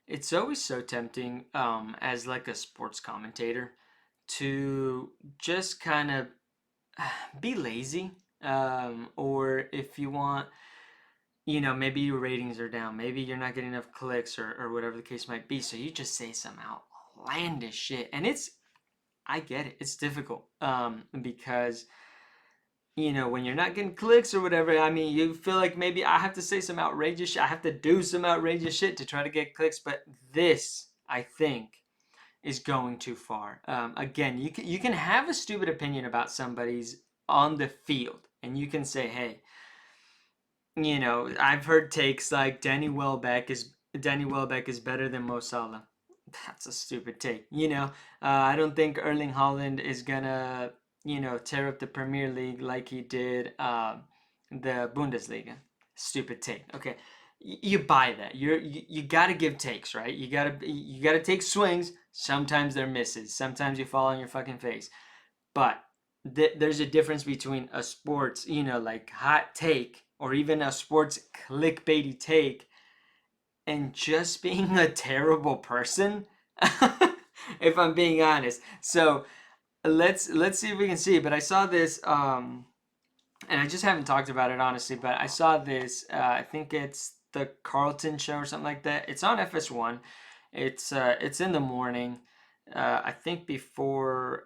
It's always so tempting, as like a sports commentator, to just kind of be lazy. Or if you want, maybe your ratings are down, maybe you're not getting enough clicks or whatever the case might be. So you just say some outlandish shit. And I get it, it's difficult. Because when you're not getting clicks or whatever, I mean, you feel like maybe I have to say some outrageous shit. I have to do some outrageous shit to try to get clicks. But this, I think, is going too far. Again, you can have a stupid opinion about somebody's on the field, and you can say, hey, I've heard takes like Danny Welbeck is better than Mo Salah. That's a stupid take. I don't think Erling Haaland is gonna tear up the Premier League like he did the Bundesliga. Stupid take. Okay, you buy that. You gotta give takes, right? You gotta take swings. Sometimes they're misses. Sometimes you fall on your fucking face. But there's a difference between a sports, like hot take or even a sports clickbaity take and just being a terrible person. If I'm being honest. So let's see if we can see. But I saw this, and I just haven't talked about it honestly. But I saw this. I think it's the Carlton show or something like that. It's on FS1. It's in the morning. I think before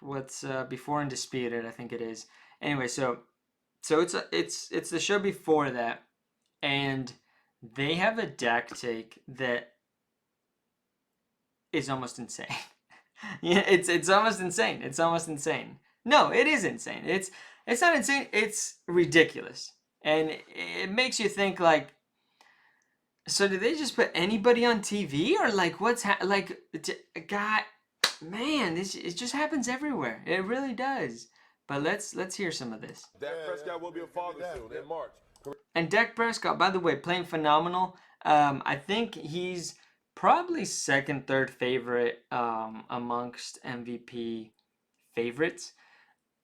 what's before Undisputed, I think it is. Anyway, so it's the show before that, and they have a Dak take that is almost insane. Yeah, it's almost insane. It's almost insane. No, it is insane. It's not insane. It's ridiculous, and it makes you think like, so did they just put anybody on TV or like like God, man, it just happens everywhere. It really does. But let's hear some of this. Dak Prescott will be a father soon in March. And Dak Prescott, by the way, playing phenomenal. I think he's probably second, third favorite amongst MVP favorites.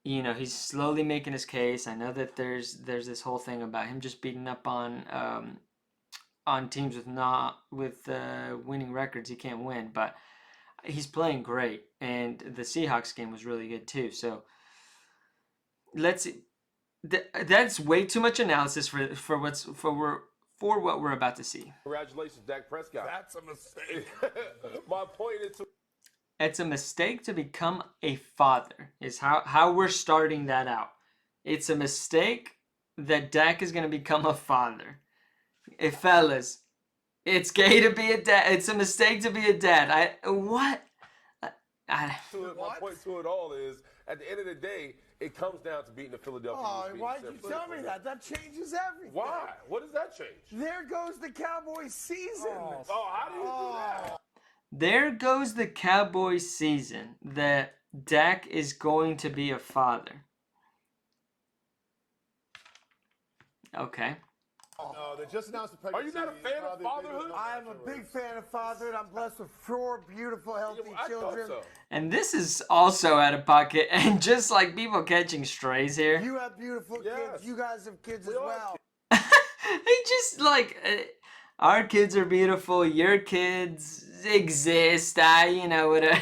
He's slowly making his case. I know that there's this whole thing about him just beating up on teams with not with winning records. He can't win, but he's playing great, and the Seahawks game was really good too. So let's see. That's way too much analysis for what we're about to see. Congratulations, Dak Prescott. That's a mistake. My point is It's a mistake to become a father, is how we're starting that out. It's a mistake that Dak is going to become a father. Fellas, it's gay to be a dad. It's a mistake to be a dad. What? my point to it all is, at the end of the day, it comes down to beating the Philadelphia Eagles. Why'd you tell me that? That changes everything. Why? What does that change? There goes the Cowboys season. How do you do that? There goes the Cowboys season that Dak is going to be a father. Okay. No, they just announced the Are you pregnancy. not a fan of fatherhood? I am a big fan of fatherhood. I'm blessed with 4 beautiful, healthy children. So. And this is also out of pocket, and just like people catching strays here. You have beautiful kids. You guys have kids as well. He just like, our kids are beautiful. Your kids exist. Whatever.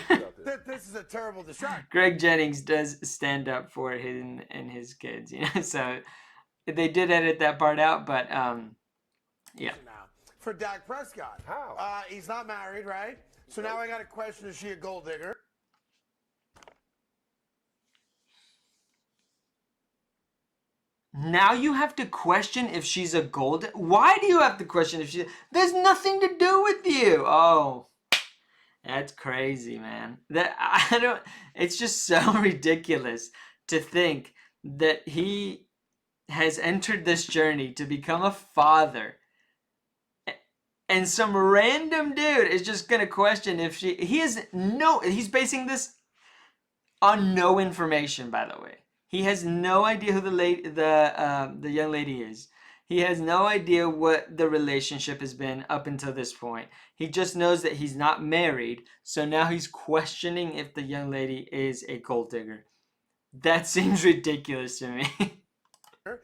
This is a terrible distraction. Greg Jennings does stand up for him and his kids. So they did edit that part out, but yeah. Now, for Dak Prescott. How? He's not married, right? So now I got a question: is she a gold digger? Now you have to question if she's a gold. Why do you have to question if she? There's nothing to do with you. Oh, that's crazy, man. I don't. It's just so ridiculous to think that he has entered this journey to become a father, and some random dude is just gonna question if she. He's basing this on no information, by the way. He has no idea who the young lady is. He has no idea what the relationship has been up until this point. He just knows that he's not married, so now he's questioning if the young lady is a gold digger. That seems ridiculous to me.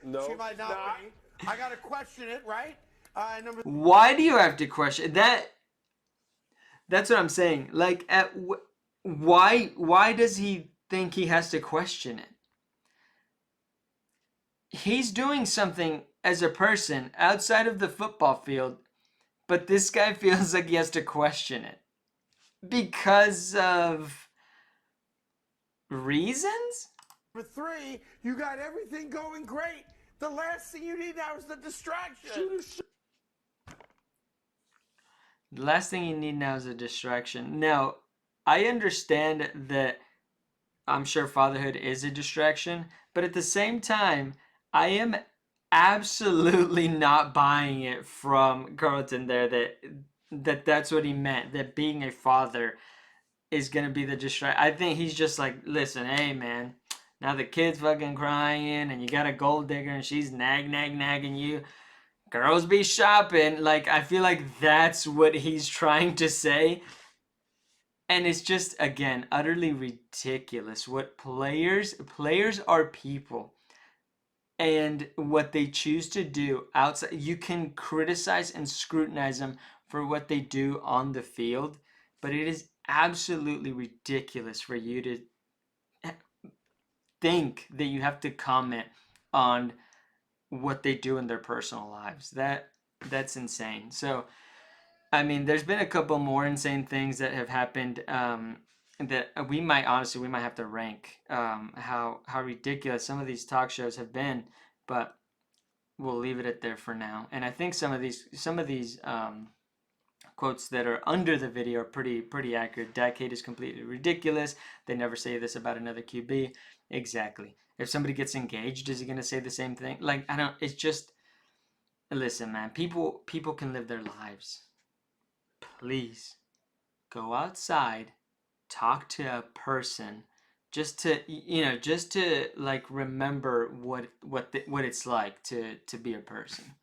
No, she might not be. I gotta question it, right? Number Why do you have to question that? That's what I'm saying. Like, why does he think he has to question it? He's doing something as a person outside of the football field, but this guy feels like he has to question it because of reasons? Number 3, you got everything going great. The last thing you need now is the distraction. The last thing you need now is a distraction. Now, I understand that I'm sure fatherhood is a distraction, but at the same time, I am absolutely not buying it from Carlton there that's what he meant, that being a father is gonna be the distract. I think he's just like, listen, hey man, now the kid's fucking crying and you got a gold digger and she's nagging you. Girls be shopping. Like, I feel like that's what he's trying to say. And it's just, again, utterly ridiculous what players are people, and what they choose to do outside. You can criticize and scrutinize them for what they do on the field, but it is absolutely ridiculous for you to think that you have to comment on what they do in their personal lives. That's insane. So I mean, there's been a couple more insane things that have happened, that we might have to rank, how ridiculous some of these talk shows have been, but we'll leave it at there for now. And I think some of these quotes that are under the video are pretty accurate. Dak hate is completely ridiculous. They never say this about another QB. Exactly. If somebody gets engaged, is he gonna say the same thing? Like, I don't. It's just, listen, man. People can live their lives. Please go outside, talk to a person, just to like remember what it's like to be a person.